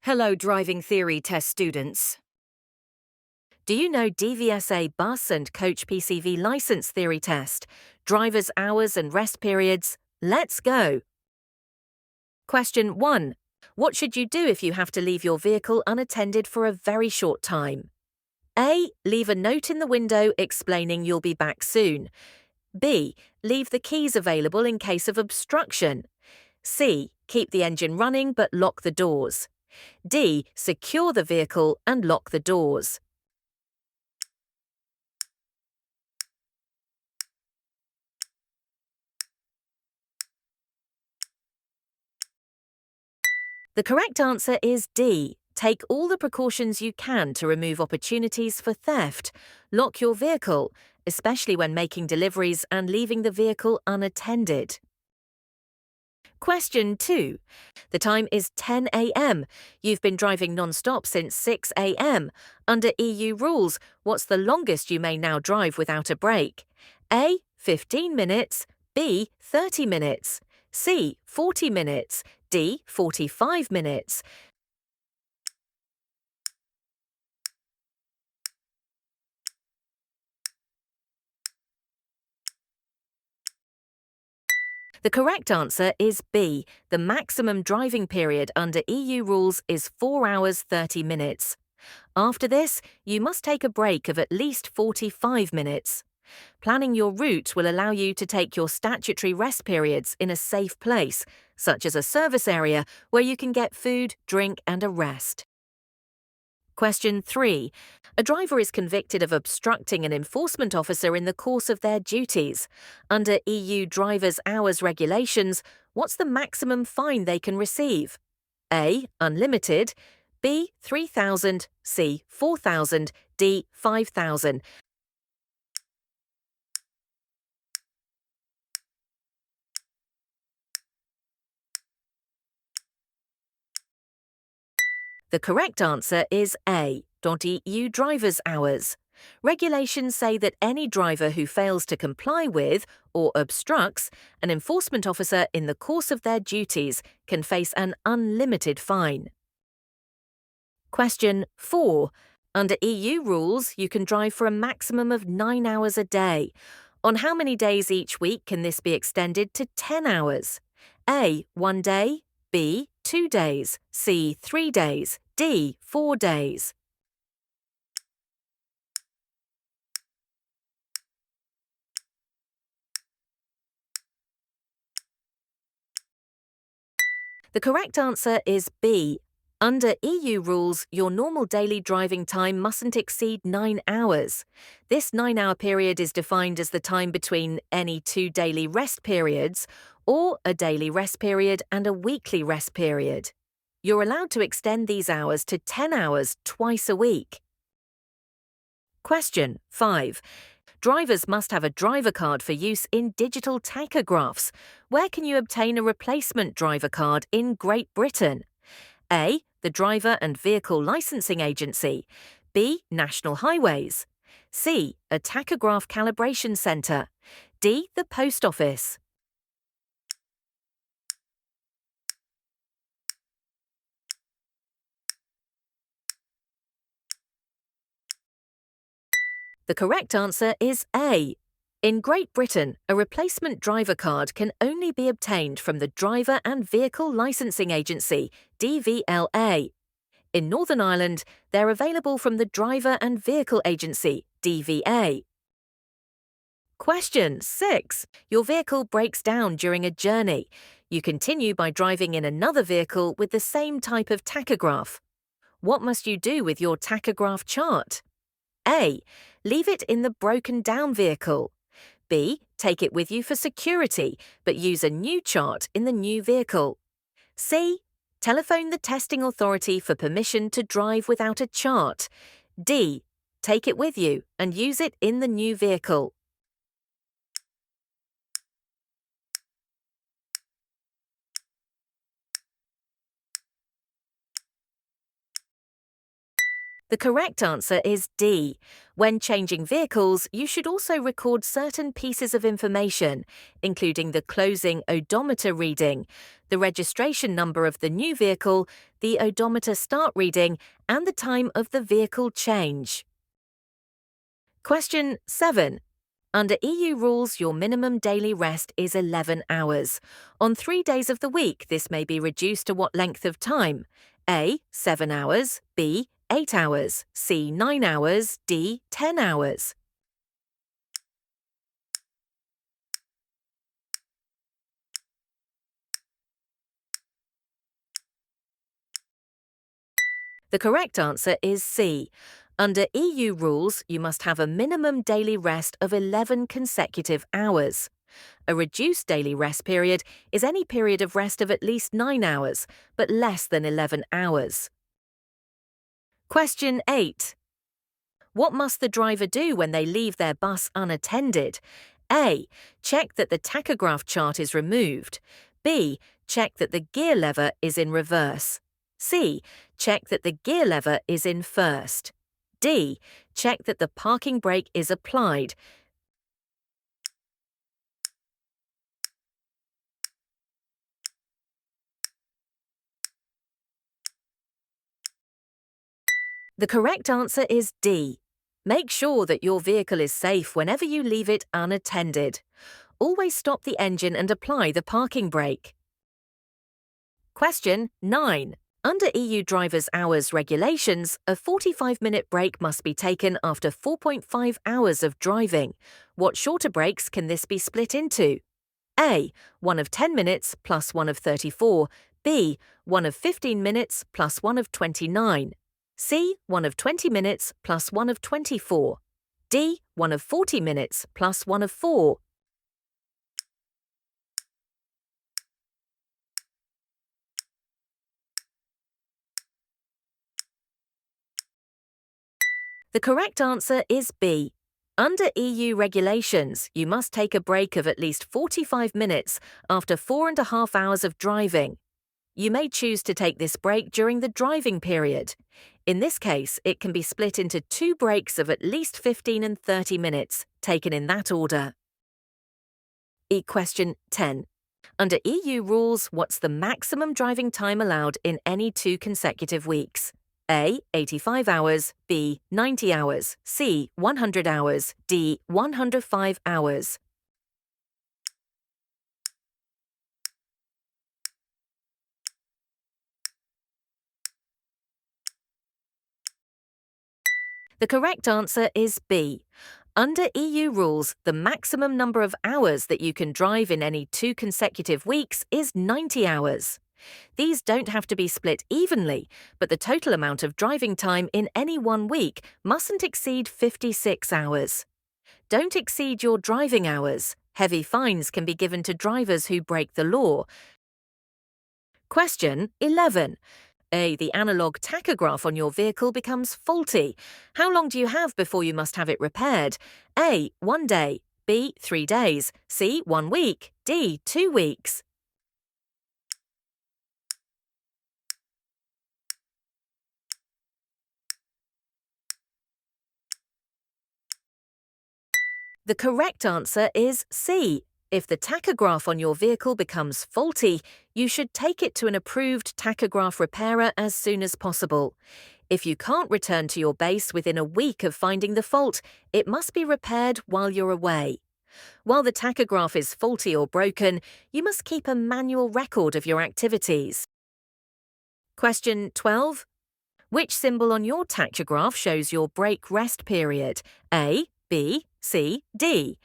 Hello, driving theory test students. Do you know DVSA bus and coach PCV license theory test, driver's hours and rest periods? Let's go. Question 1. What should you do if you have to leave your vehicle unattended for a very short time? A. Leave a note in the window explaining you'll be back soon. B. Leave the keys available in case of obstruction. C. Keep the engine running but lock the doors. D. Secure the vehicle and lock the doors. The correct answer is D. Take all the precautions you can to remove opportunities for theft. Lock your vehicle, especially when making deliveries and leaving the vehicle unattended. Question 2. The time is 10 a.m. You've been driving non-stop since 6 a.m. Under EU rules, what's the longest you may now drive without a break? A. 15 minutes. B. 30 minutes. C. 40 minutes. D. 45 minutes. The correct answer is B. The maximum driving period under EU rules is 4 hours 30 minutes. After this, you must take a break of at least 45 minutes. Planning your route will allow you to take your statutory rest periods in a safe place, such as a service area where you can get food, drink, and a rest. Question 3. A driver is convicted of obstructing an enforcement officer in the course of their duties. Under EU driver's hours regulations, what's the maximum fine they can receive? A. Unlimited. B. 3,000. C. 4,000. D. 5,000. The correct answer is A. .eu driver's hours. Regulations say that any driver who fails to comply with or obstructs an enforcement officer in the course of their duties can face an unlimited fine. Question 4. Under EU rules, you can drive for a maximum of 9 hours a day. On how many days each week can this be extended to 10 hours? A. 1 day. B. 2 days. C. 3 days. D. 4 days. The correct answer is B. Under EU rules, your normal daily driving time mustn't exceed 9 hours. This 9-hour period is defined as the time between any 2 daily rest periods or a daily rest period and a weekly rest period. You're allowed to extend these hours to 10 hours twice a week. Question 5. Drivers must have a driver card for use in digital tachographs. Where can you obtain a replacement driver card in Great Britain? A. The Driver and Vehicle Licensing Agency. B. National Highways. C. A tachograph calibration centre. D. The Post Office. The correct answer is A. In Great Britain, a replacement driver card can only be obtained from the Driver and Vehicle Licensing Agency, DVLA. In Northern Ireland, they're available from the Driver and Vehicle Agency, DVA. Question 6. Your vehicle breaks down during a journey. You continue by driving in another vehicle with the same type of tachograph. What must you do with your tachograph chart? A. Leave it in the broken down vehicle. B. Take it with you for security, but use a new chart in the new vehicle. C. Telephone the testing authority for permission to drive without a chart. D. Take it with you and use it in the new vehicle. The correct answer is D. When changing vehicles, you should also record certain pieces of information, including the closing odometer reading, the registration number of the new vehicle, the odometer start reading, and the time of the vehicle change. Question 7. Under EU rules, your minimum daily rest is 11 hours. On 3 days of the week, this may be reduced to what length of time? A. 7 hours, B. 8 hours, C. 9 hours, D. 10 hours. The correct answer is C. Under EU rules, you must have a minimum daily rest of 11 consecutive hours. A reduced daily rest period is any period of rest of at least 9 hours, but less than 11 hours. Question 8. What must the driver do when they leave their bus unattended? A. Check that the tachograph chart is removed. B. Check that the gear lever is in reverse. C. Check that the gear lever is in first. D. Check that the parking brake is applied. The correct answer is D. Make sure that your vehicle is safe whenever you leave it unattended. Always stop the engine and apply the parking brake. Question 9. Under EU driver's hours regulations, a 45-minute break must be taken after 4.5 hours of driving. What shorter breaks can this be split into? A. 1 of 10 minutes plus 1 of 34. B. 1 of 15 minutes plus 1 of 29. C. 1 of 20 minutes plus 1 of 24. D. 1 of 40 minutes plus 1 of 4. The correct answer is B. Under EU regulations, you must take a break of at least 45 minutes after 4.5 hours of driving. You may choose to take this break during the driving period. In this case, it can be split into 2 breaks of at least 15 and 30 minutes, taken in that order. Question 10. Under EU rules, what's the maximum driving time allowed in any 2 consecutive weeks? A. 85 hours, B. 90 hours, C. 100 hours, D. 105 hours. The correct answer is B. Under EU rules, the maximum number of hours that you can drive in any 2 consecutive weeks is 90 hours. These don't have to be split evenly, but the total amount of driving time in any 1 week mustn't exceed 56 hours. Don't exceed your driving hours. Heavy fines can be given to drivers who break the law. Question 11. A. The analog tachograph on your vehicle becomes faulty. How long do you have before you must have it repaired? A. 1 day. B. 3 days. C. 1 week. D. 2 weeks. The correct answer is C. If the tachograph on your vehicle becomes faulty, you should take it to an approved tachograph repairer as soon as possible. If you can't return to your base within a week of finding the fault, it must be repaired while you're away. While the tachograph is faulty or broken, you must keep a manual record of your activities. Question 12. Which symbol on your tachograph shows your brake rest period? A, B, C, D.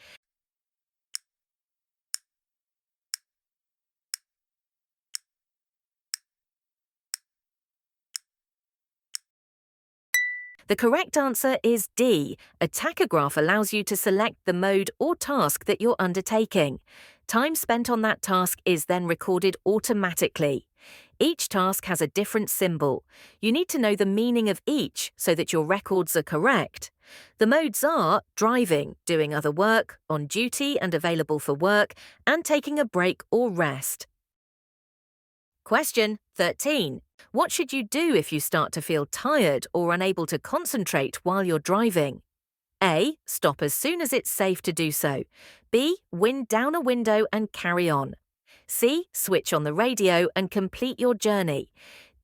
The correct answer is D. A tachograph allows you to select the mode or task that you're undertaking. Time spent on that task is then recorded automatically. Each task has a different symbol. You need to know the meaning of each so that your records are correct. The modes are driving, doing other work, on duty and available for work, and taking a break or rest. Question 13. What should you do if you start to feel tired or unable to concentrate while you're driving? A. Stop as soon as it's safe to do so. B. Wind down a window and carry on. C. Switch on the radio and complete your journey.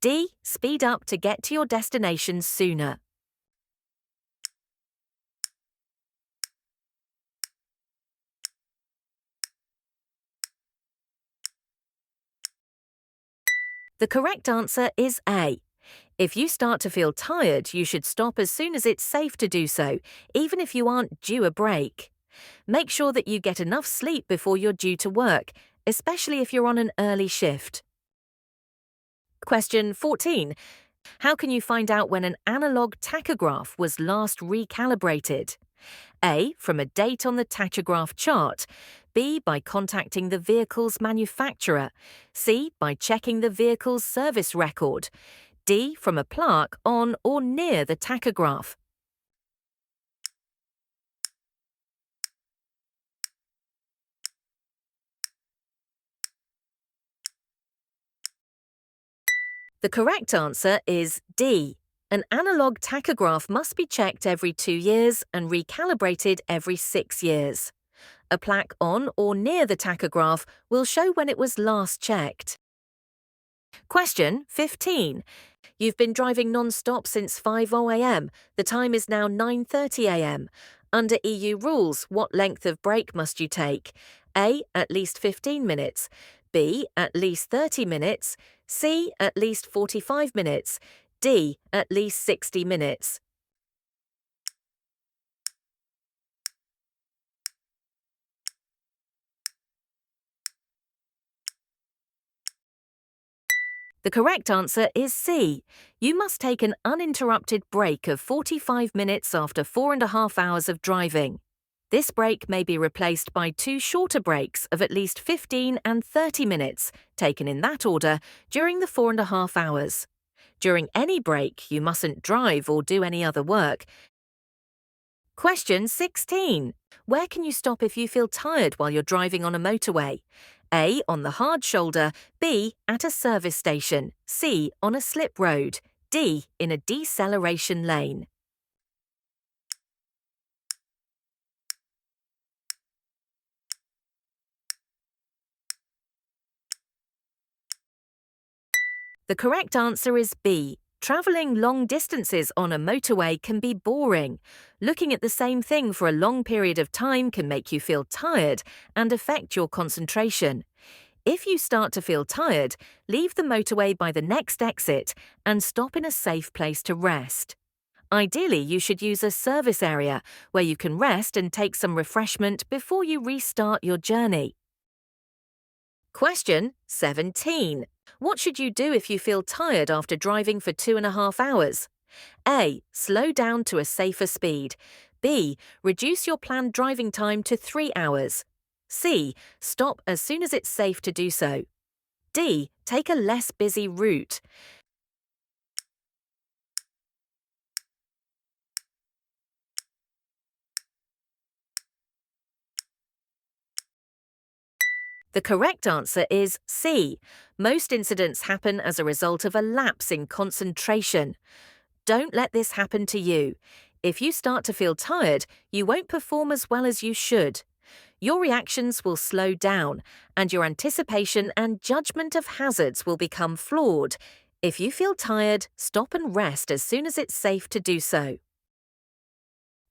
D. Speed up to get to your destination sooner. The correct answer is A. If you start to feel tired, you should stop as soon as it's safe to do so, even if you aren't due a break. Make sure that you get enough sleep before you're due to work, especially if you're on an early shift. Question 14. How can you find out when an analog tachograph was last recalibrated? A. From a date on the tachograph chart. B. By contacting the vehicle's manufacturer. C. By checking the vehicle's service record. D. From a plaque on or near the tachograph. The correct answer is D. An analog tachograph must be checked every 2 years and recalibrated every 6 years. A plaque on or near the tachograph will show when it was last checked. Question 15. You've been driving non-stop since 5:00 a.m. The time is now 9:30 a.m. Under EU rules, what length of break must you take? A. At least 15 minutes. B. At least 30 minutes. C. At least 45 minutes. D. At least 60 minutes. The correct answer is C. You must take an uninterrupted break of 45 minutes after 4.5 hours of driving. This break may be replaced by 2 shorter breaks of at least 15 and 30 minutes, taken in that order, during the 4.5 hours. During any break, you mustn't drive or do any other work. Question 16. Where can you stop if you feel tired while you're driving on a motorway? A. On the hard shoulder. B. At a service station. C. On a slip road. D. In a deceleration lane. The correct answer is B. Travelling long distances on a motorway can be boring. Looking at the same thing for a long period of time can make you feel tired and affect your concentration. If you start to feel tired, leave the motorway by the next exit and stop in a safe place to rest. Ideally, you should use a service area where you can rest and take some refreshment before you restart your journey. Question 17. What should you do if you feel tired after driving for 2.5 hours? A. Slow down to a safer speed. B. Reduce your planned driving time to 3 hours. C. Stop as soon as it's safe to do so. D. Take a less busy route. The correct answer is C. Most incidents happen as a result of a lapse in concentration. Don't let this happen to you. If you start to feel tired, you won't perform as well as you should. Your reactions will slow down, and your anticipation and judgment of hazards will become flawed. If you feel tired, stop and rest as soon as it's safe to do so.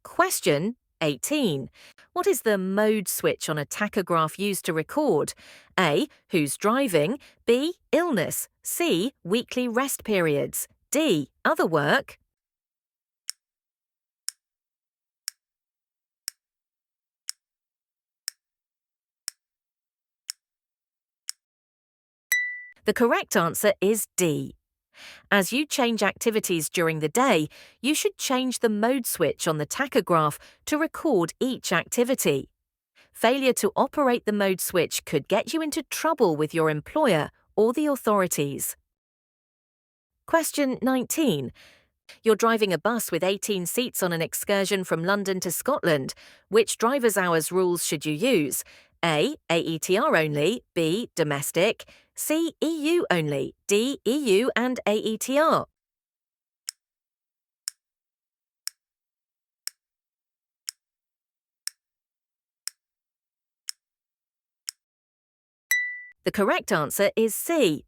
Question 18. What is the mode switch on a tachograph used to record? A. Who's driving? B. Illness. C. Weekly rest periods. D. Other work. The correct answer is D. As you change activities during the day, you should change the mode switch on the tachograph to record each activity. Failure to operate the mode switch could get you into trouble with your employer or the authorities. Question 19. You're driving a bus with 18 seats on an excursion from London to Scotland. Which driver's hours rules should you use? A. AETR only, B. Domestic, C. EU only, D. EU and AETR. The correct answer is C.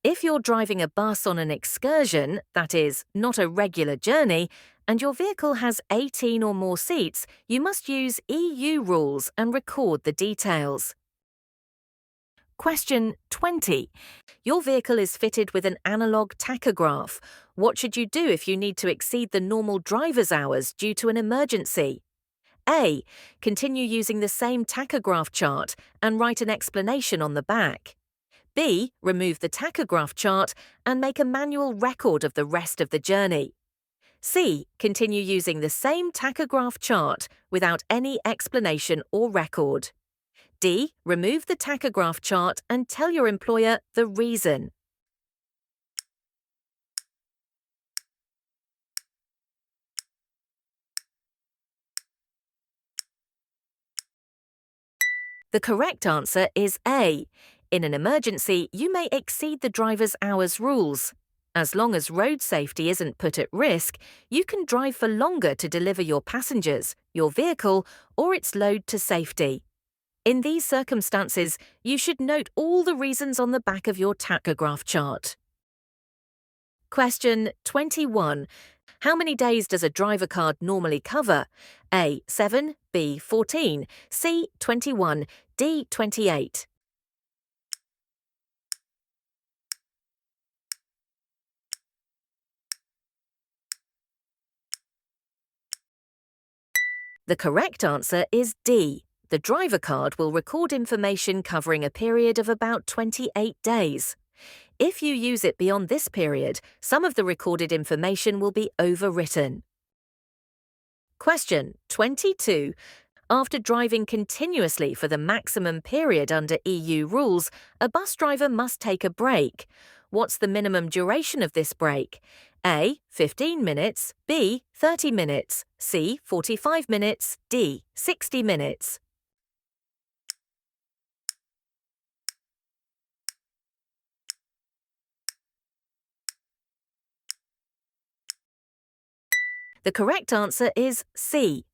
If you're driving a bus on an excursion, that is, not a regular journey, and your vehicle has 18 or more seats, you must use EU rules and record the details. Question 20. Your vehicle is fitted with an analog tachograph. What should you do if you need to exceed the normal driver's hours due to an emergency? A. Continue using the same tachograph chart and write an explanation on the back. B. Remove the tachograph chart and make a manual record of the rest of the journey. C. Continue using the same tachograph chart without any explanation or record. D. Remove the tachograph chart and tell your employer the reason. The correct answer is A. In an emergency, you may exceed the driver's hours rules. As long as road safety isn't put at risk, you can drive for longer to deliver your passengers, your vehicle, or its load to safety. In these circumstances, you should note all the reasons on the back of your tachograph chart. Question 21. How many days does a driver card normally cover? A. 7, B. 14, C. 21, D. 28. The correct answer is D. The driver card will record information covering a period of about 28 days. If you use it beyond this period, some of the recorded information will be overwritten. Question 22. After driving continuously for the maximum period under EU rules, a bus driver must take a break. What's the minimum duration of this break? A. 15 minutes, B. 30 minutes, C. 45 minutes, D. 60 minutes. The correct answer is C.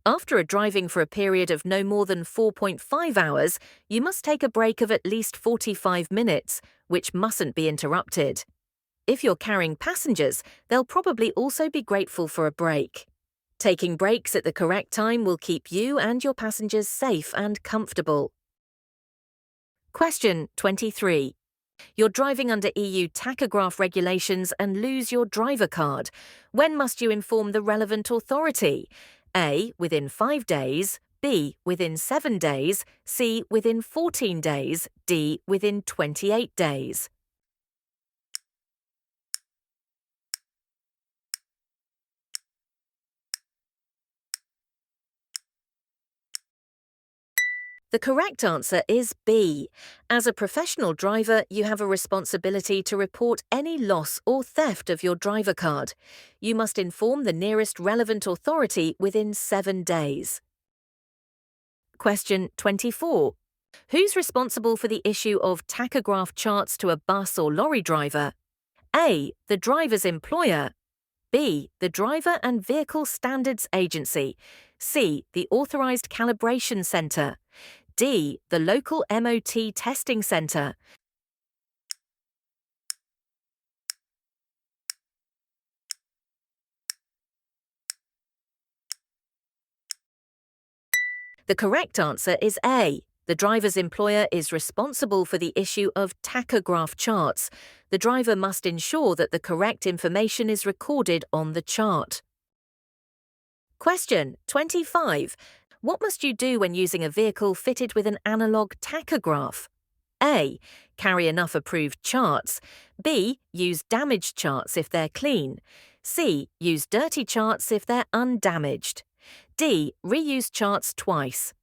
After driving for a period of no more than 4.5 hours, you must take a break of at least 45 minutes, which mustn't be interrupted. If you're carrying passengers, they'll probably also be grateful for a break. Taking breaks at the correct time will keep you and your passengers safe and comfortable. Question 23. You're driving under EU tachograph regulations and lose your driver card. When must you inform the relevant authority? A. Within 5 days, B. Within 7 days, C. Within 14 days, D. Within 28 days. The correct answer is B. As a professional driver, you have a responsibility to report any loss or theft of your driver card. You must inform the nearest relevant authority within 7 days. Question 24. Who's responsible for the issue of tachograph charts to a bus or lorry driver? A. The driver's employer. B. The Driver and Vehicle Standards Agency. C. The Authorized Calibration Centre. D. The local MOT testing centre. The correct answer is A. The driver's employer is responsible for the issue of tachograph charts. The driver must ensure that the correct information is recorded on the chart. Question 25. What must you do when using a vehicle fitted with an analog tachograph? A. Carry enough approved charts. B. Use damaged charts if they're clean. C. Use dirty charts if they're undamaged. D. Reuse charts twice.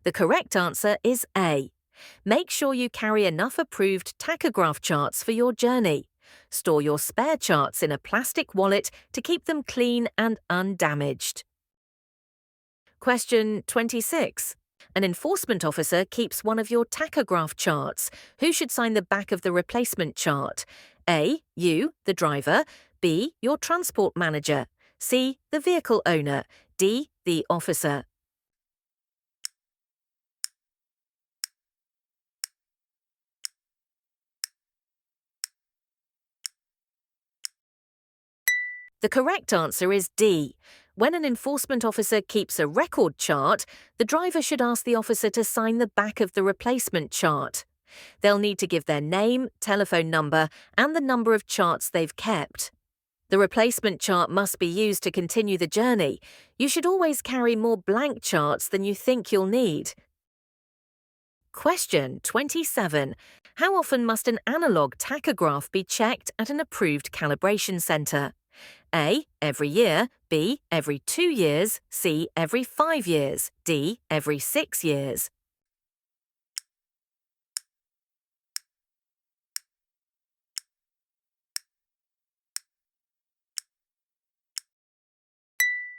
The correct answer is A. Make sure you carry enough approved tachograph charts for your journey. Store your spare charts in a plastic wallet to keep them clean and undamaged. Question 26. An enforcement officer keeps one of your tachograph charts. Who should sign the back of the replacement chart? A. You, the driver. B. Your transport manager. C. The vehicle owner. D. The officer. The correct answer is D. When an enforcement officer keeps a record chart, the driver should ask the officer to sign the back of the replacement chart. They'll need to give their name, telephone number, and the number of charts they've kept. The replacement chart must be used to continue the journey. You should always carry more blank charts than you think you'll need. Question 27. How often must an analog tachograph be checked at an approved calibration centre? A. Every year. B. Every 2 years. C. Every 5 years. D. Every 6 years.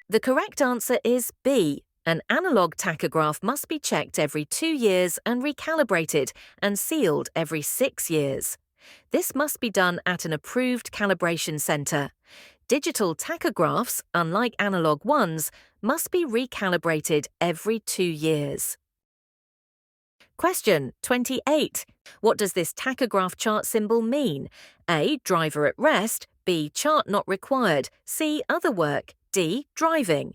The correct answer is B. An analog tachograph must be checked every 2 years and recalibrated and sealed every 6 years. This must be done at an approved calibration centre. Digital tachographs, unlike analog ones, must be recalibrated every 2 years. Question 28. What does this tachograph chart symbol mean? A. Driver at rest. B. Chart not required. C. Other work. D. Driving.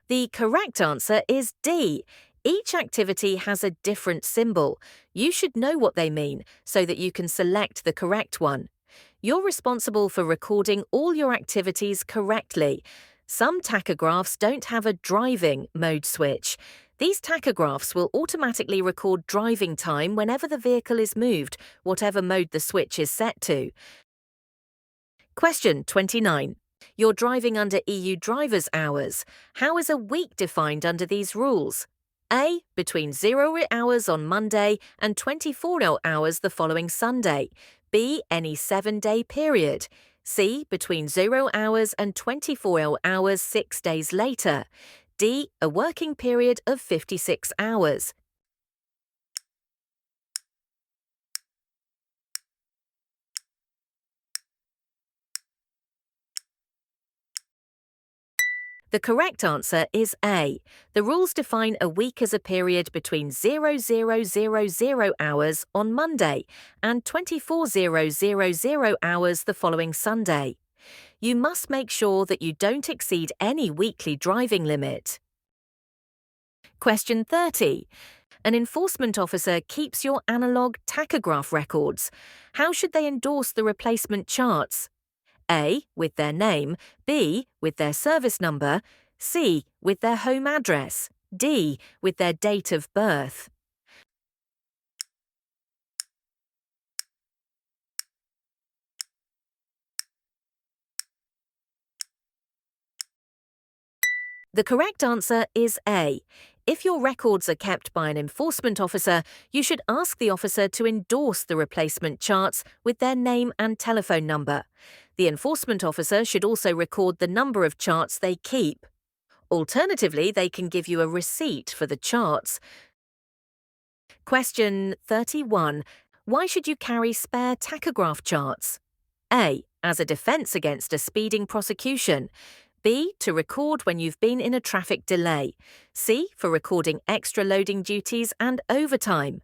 The correct answer is D. Each activity has a different symbol. You should know what they mean so that you can select the correct one. You're responsible for recording all your activities correctly. Some tachographs don't have a driving mode switch. These tachographs will automatically record driving time whenever the vehicle is moved, whatever mode the switch is set to. Question 29. You're driving under EU driver's hours. How is a week defined under these rules? A. Between 0 hours on Monday and 24 hours the following Sunday. B. Any 7-day period. C. Between 0 hours and 24 hours 6 days later. D. A working period of 56 hours. The correct answer is A. The rules define a week as a period between 0000 hours on Monday and 24000 hours the following Sunday. You must make sure that you don't exceed any weekly driving limit. Question 30. An enforcement officer keeps your analog tachograph records. How should they endorse the replacement charts? A. With their name. B. With their service number. C. With their home address. D. With their date of birth. The correct answer is A. If your records are kept by an enforcement officer, you should ask the officer to endorse the replacement charts with their name and telephone number. The enforcement officer should also record the number of charts they keep. Alternatively, they can give you a receipt for the charts. Question 31. Why should you carry spare tachograph charts? A. As a defence against a speeding prosecution. B. To record when you've been in a traffic delay. C. For recording extra loading duties and overtime.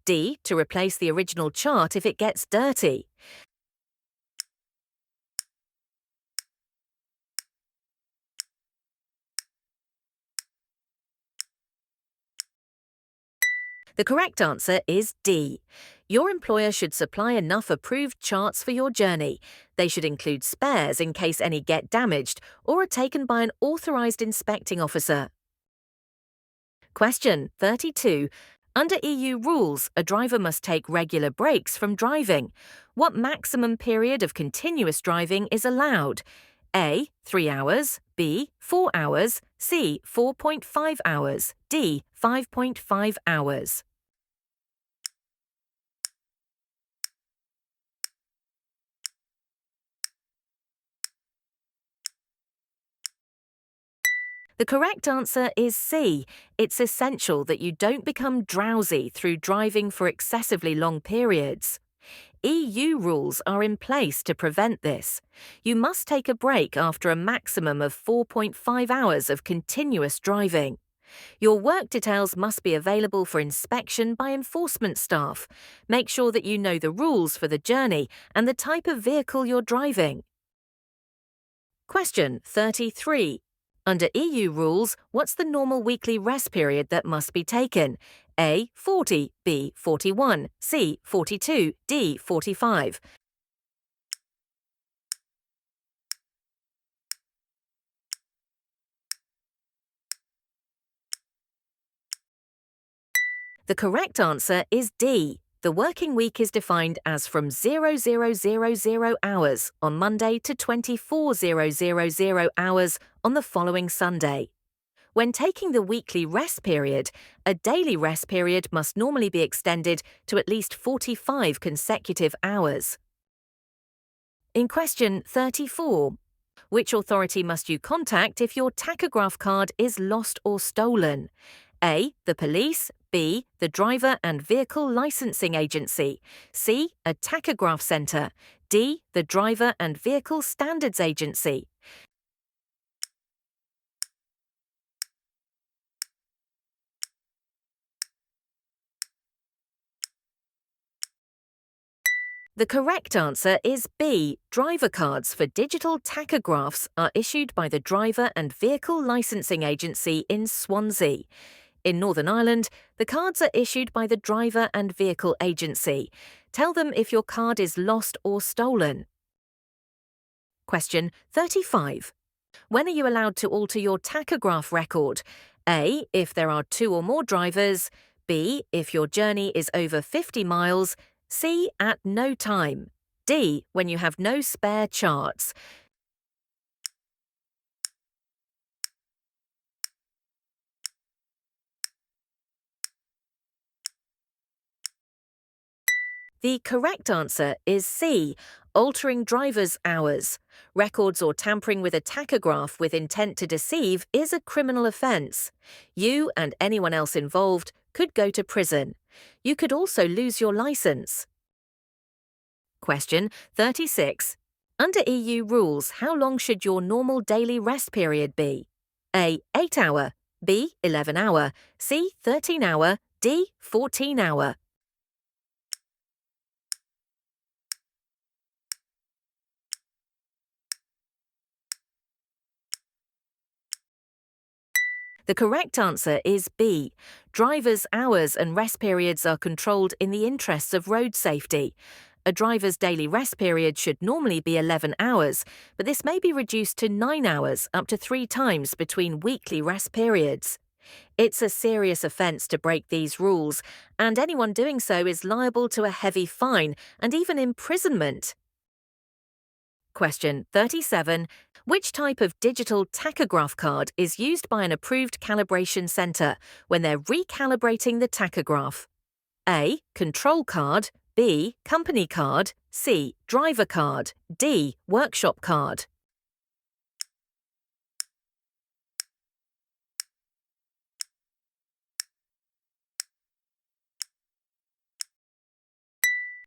D. To replace the original chart if it gets dirty. The correct answer is D. Your employer should supply enough approved charts for your journey. They should include spares in case any get damaged or are taken by an authorised inspecting officer. Question 32. Under EU rules, a driver must take regular breaks from driving. What maximum period of continuous driving is allowed? A. 3 hours, B. 4 hours, C. 4.5 hours, D. 5.5 hours. The correct answer is C. It's essential that you don't become drowsy through driving for excessively long periods. EU rules are in place to prevent this. You must take a break after a maximum of 4.5 hours of continuous driving. Your work details must be available for inspection by enforcement staff. Make sure that you know the rules for the journey and the type of vehicle you're driving. Question 33. Under EU rules, what's the normal weekly rest period that must be taken? A. 40, B. 41, C. 42, D. 45. The correct answer is D. The working week is defined as from 0000 hours on Monday to 24,000 hours on the following Sunday. When taking the weekly rest period, a daily rest period must normally be extended to at least 45 consecutive hours. In question 34, which authority must you contact if your tachograph card is lost or stolen? A. The police, B. The driver and vehicle licensing agency, C. A tachograph centre, D. The driver and vehicle standards agency. The correct answer is B. Driver cards for digital tachographs are issued by the Driver and Vehicle Licensing Agency in Swansea. In Northern Ireland, the cards are issued by the Driver and Vehicle Agency. Tell them if your card is lost or stolen. Question 35. When are you allowed to alter your tachograph record? A. If there are 2 or more drivers, B. If your journey is over 50 miles, C. At no time, D. When you have no spare charts. The correct answer is C. Altering driver's hours. Records or tampering with a tachograph with intent to deceive is a criminal offence. You and anyone else involved could go to prison. You could also lose your licence. Question 36. Under EU rules, how long should your normal daily rest period be? A. 8 hour, B. 11 hour, C. 13 hour, D. 14 hour. The correct answer is B. Drivers' hours and rest periods are controlled in the interests of road safety. A driver's daily rest period should normally be 11 hours, but this may be reduced to 9 hours up to 3 times between weekly rest periods. It's a serious offence to break these rules, and anyone doing so is liable to a heavy fine and even imprisonment. Question 37. Which type of digital tachograph card is used by an approved calibration centre when they're recalibrating the tachograph? A. Control card, B. Company card, C. Driver card, D. Workshop card.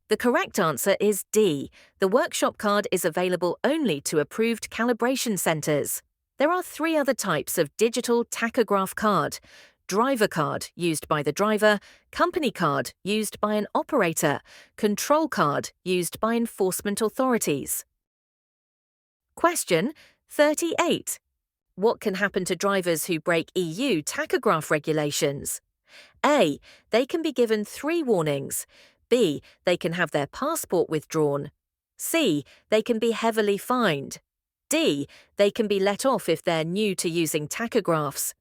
The correct answer is D. The workshop card is available only to approved calibration centres. There are 3 other types of digital tachograph card. Driver card, used by the driver, company card, used by an operator, control card, used by enforcement authorities. Question 38. What can happen to drivers who break EU tachograph regulations? A. They can be given 3 warnings. B. They can have their passport withdrawn. C. They can be heavily fined. D. They can be let off if they're new to using tachographs.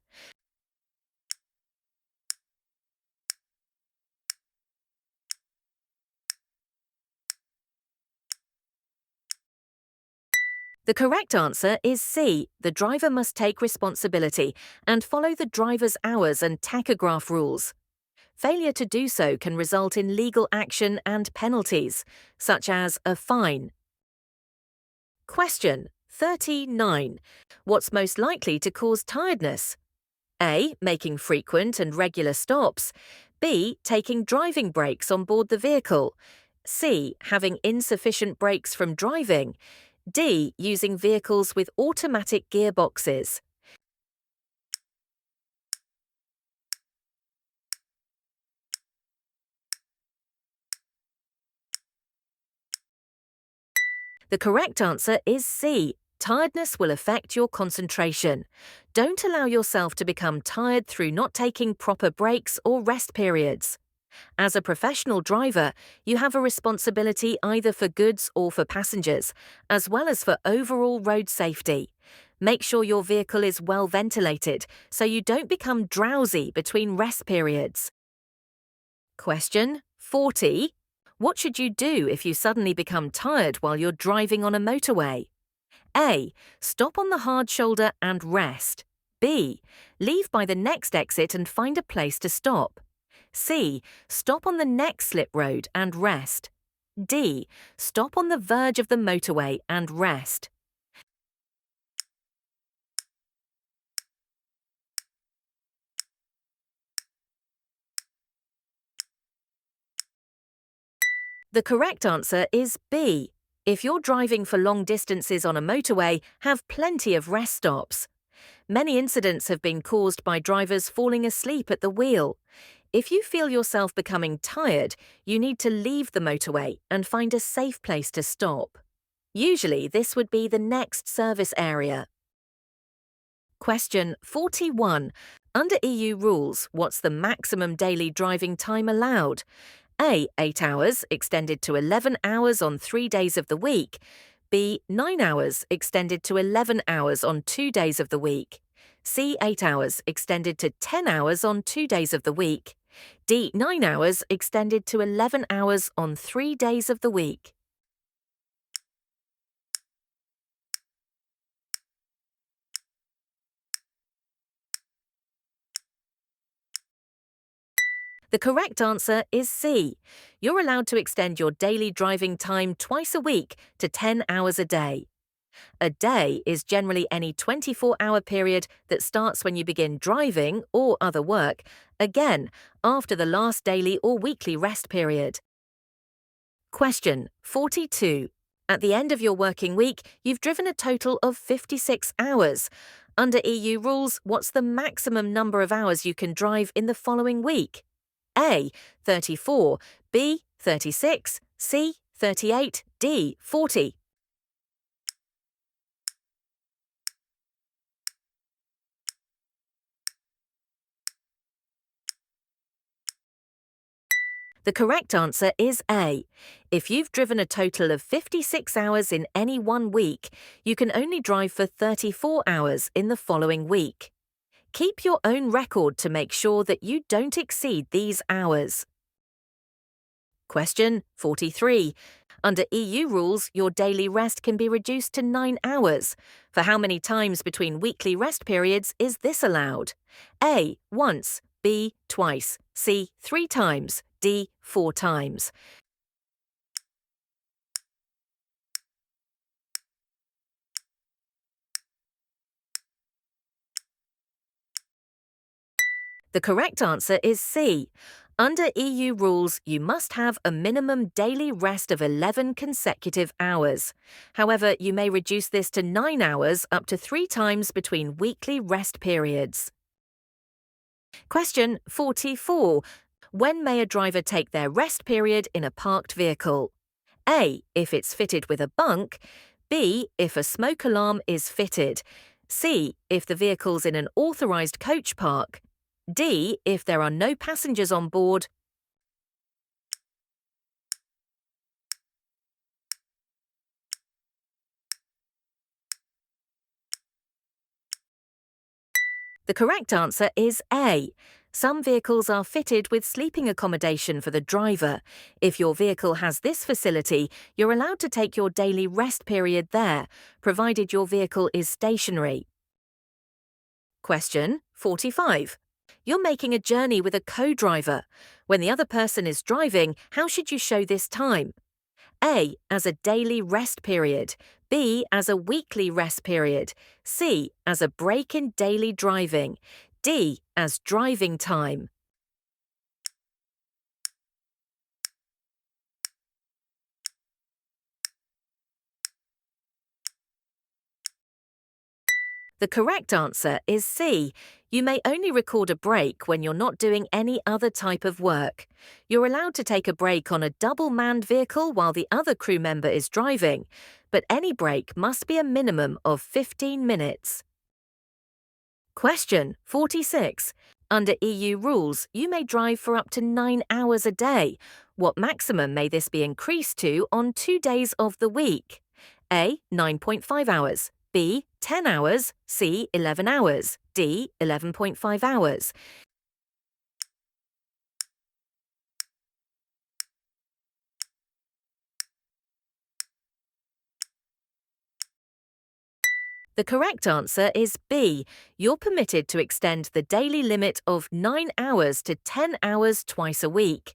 The correct answer is C. The driver must take responsibility and follow the driver's hours and tachograph rules. Failure to do so can result in legal action and penalties, such as a fine. Question 39. What's most likely to cause tiredness? A. Making frequent and regular stops. B. Taking driving breaks on board the vehicle. C. Having insufficient breaks from driving. D. Using vehicles with automatic gearboxes. The correct answer is C. Tiredness will affect your concentration. Don't allow yourself to become tired through not taking proper breaks or rest periods. As a professional driver, you have a responsibility either for goods or for passengers, as well as for overall road safety. Make sure your vehicle is well ventilated so you don't become drowsy between rest periods. Question 40. What should you do if you suddenly become tired while you're driving on a motorway? A. Stop on the hard shoulder and rest. B. Leave by the next exit and find a place to stop. C. Stop on the next slip road and rest. D. Stop on the verge of the motorway and rest. The correct answer is B. If you're driving for long distances on a motorway, have plenty of rest stops. Many incidents have been caused by drivers falling asleep at the wheel. If you feel yourself becoming tired, you need to leave the motorway and find a safe place to stop. Usually, this would be the next service area. Question 41. Under EU rules, what's the maximum daily driving time allowed? A. 8 hours, extended to 11 hours on 3 days of the week. B. 9 hours, extended to 11 hours on 2 days of the week. C. 8 hours, extended to 10 hours on 2 days of the week. D. 9 hours, extended to 11 hours on 3 days of the week. The correct answer is C. You're allowed to extend your daily driving time twice a week to 10 hours a day. A day is generally any 24-hour period that starts when you begin driving or other work, again, after the last daily or weekly rest period. Question 42. At the end of your working week, you've driven a total of 56 hours. Under EU rules, what's the maximum number of hours you can drive in the following week? A. 34, B. 36, C. 38, D. 40. The correct answer is A. If you've driven a total of 56 hours in any one week, you can only drive for 34 hours in the following week. Keep your own record to make sure that you don't exceed these hours. Question 43. Under EU rules, your daily rest can be reduced to 9 hours. For how many times between weekly rest periods is this allowed? A. Once. B. Twice. C. 3 times. D. 4 times. The correct answer is C. Under EU rules, you must have a minimum daily rest of 11 consecutive hours. However, you may reduce this to 9 hours up to 3 times between weekly rest periods. Question 44. When may a driver take their rest period in a parked vehicle? A. If it's fitted with a bunk. B. If a smoke alarm is fitted. C. If the vehicle's in an authorised coach park. D. If there are no passengers on board. The correct answer is A. Some vehicles are fitted with sleeping accommodation for the driver. If your vehicle has this facility, you're allowed to take your daily rest period there, provided your vehicle is stationary. Question 45. You're making a journey with a co-driver. When the other person is driving, how should you show this time? A. As a daily rest period. B. As a weekly rest period. C. As a break in daily driving. D. As driving time. The correct answer is C. You may only record a break when you're not doing any other type of work. You're allowed to take a break on a double-manned vehicle while the other crew member is driving, but any break must be a minimum of 15 minutes. Question 46. Under EU rules, you may drive for up to 9 hours a day. What maximum may this be increased to on 2 days of the week? A. 9.5 hours. B. 10 hours. C. 11 hours. D. 11.5 hours. The correct answer is B. You're permitted to extend the daily limit of 9 hours to 10 hours twice a week.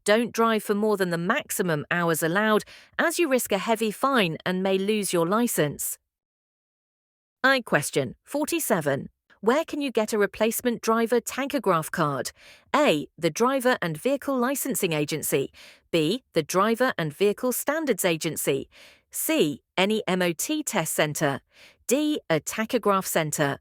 Don't drive for more than the maximum hours allowed, as you risk a heavy fine and may lose your license. Question 47. Where can you get a replacement driver tachograph card? A. The Driver and Vehicle Licensing Agency. B. The Driver and Vehicle Standards Agency. C. Any MOT test centre. D. A tachograph centre.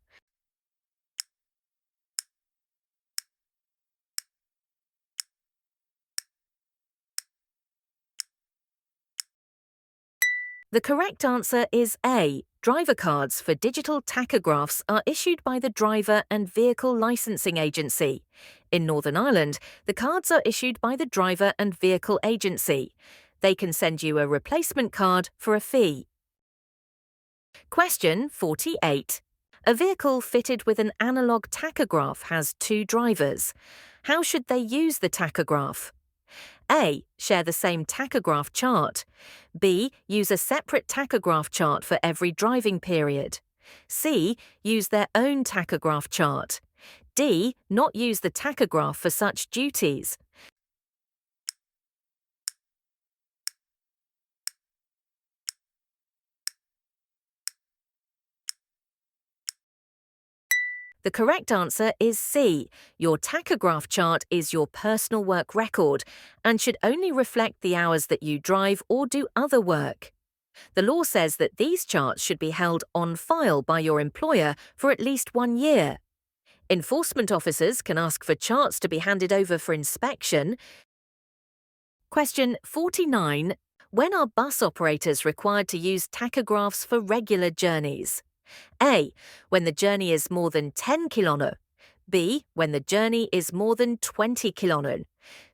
The correct answer is A. Driver cards for digital tachographs are issued by the Driver and Vehicle Licensing Agency. In Northern Ireland, the cards are issued by the Driver and Vehicle Agency. They can send you a replacement card for a fee. Question 48. A vehicle fitted with an analog tachograph has 2 drivers. How should they use the tachograph? A. Share the same tachograph chart. B. Use a separate tachograph chart for every driving period. C. Use their own tachograph chart. D. Not use the tachograph for such duties. The correct answer is C. Your tachograph chart is your personal work record and should only reflect the hours that you drive or do other work. The law says that these charts should be held on file by your employer for at least 1 year. Enforcement officers can ask for charts to be handed over for inspection. Question 49. When are bus operators required to use tachographs for regular journeys? A. When the journey is more than 10 km. B. When the journey is more than 20 km.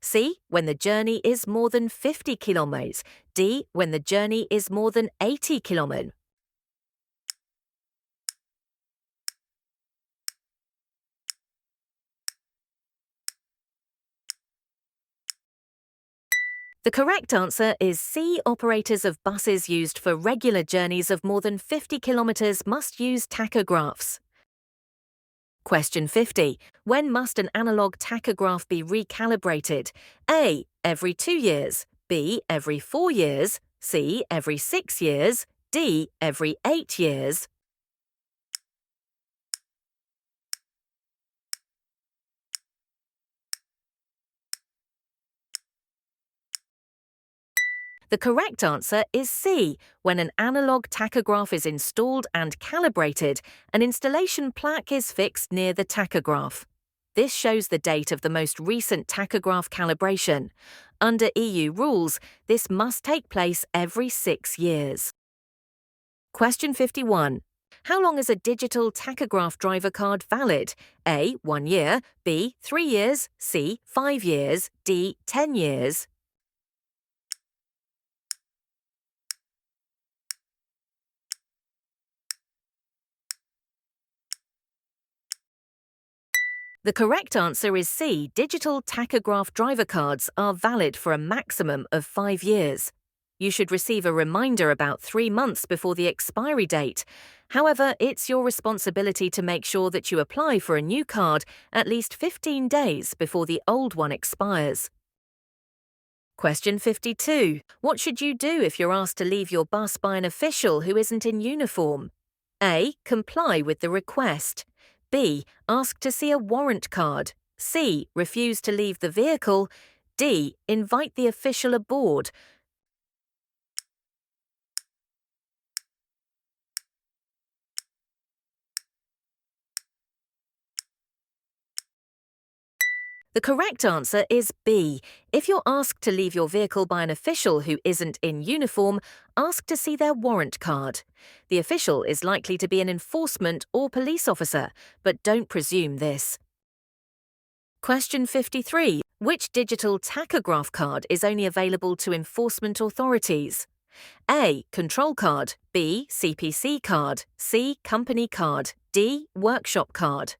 C. When the journey is more than 50 km. D. When the journey is more than 80 km. The correct answer is C. Operators of buses used for regular journeys of more than 50 kilometres must use tachographs. Question 50. When must an analog tachograph be recalibrated? A. Every 2 years. B. Every 4 years. C. Every 6 years. D. Every 8 years. The correct answer is C. When an analog tachograph is installed and calibrated, an installation plaque is fixed near the tachograph. This shows the date of the most recent tachograph calibration. Under EU rules, this must take place every 6 years. Question 51. How long is a digital tachograph driver card valid? A. 1 year. B. 3 years. C. 5 years. D. 10 years. The correct answer is C. Digital tachograph driver cards are valid for a maximum of 5 years. You should receive a reminder about 3 months before the expiry date. However, it's your responsibility to make sure that you apply for a new card at least 15 days before the old one expires. Question 52. What should you do if you're asked to leave your bus by an official who isn't in uniform? A. Comply with the request. B. Ask to see a warrant card. C. Refuse to leave the vehicle. D. Invite the official aboard. The correct answer is B. If you're asked to leave your vehicle by an official who isn't in uniform, ask to see their warrant card. The official is likely to be an enforcement or police officer, but don't presume this. Question 53. Which digital tachograph card is only available to enforcement authorities? A. Control card. B. CPC card. C. Company card. D. Workshop card.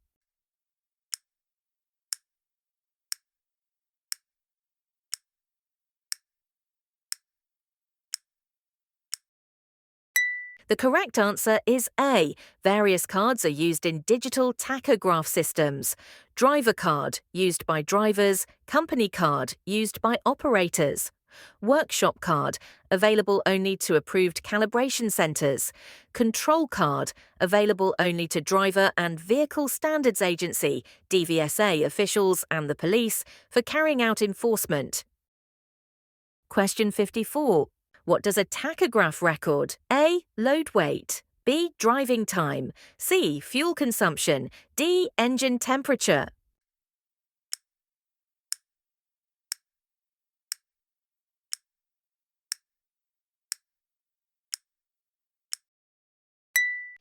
The correct answer is A. Various cards are used in digital tachograph systems. Driver card, used by drivers. Company card, used by operators. Workshop card, available only to approved calibration centres. Control card, available only to Driver and Vehicle Standards Agency, DVSA officials and the police for carrying out enforcement. Question 54. What does a tachograph record? A. Load weight. B. Driving time. C. Fuel consumption. D. Engine temperature.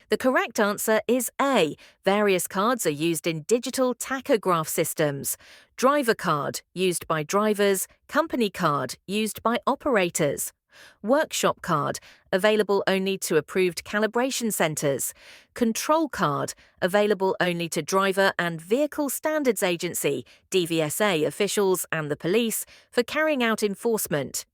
The correct answer is A. Various cards are used in digital tachograph systems. Driver card, used by drivers. Company card, used by operators. Workshop card, available only to approved calibration centres. Control card, available only to Driver and Vehicle Standards Agency, DVSA officials and the police for carrying out enforcement.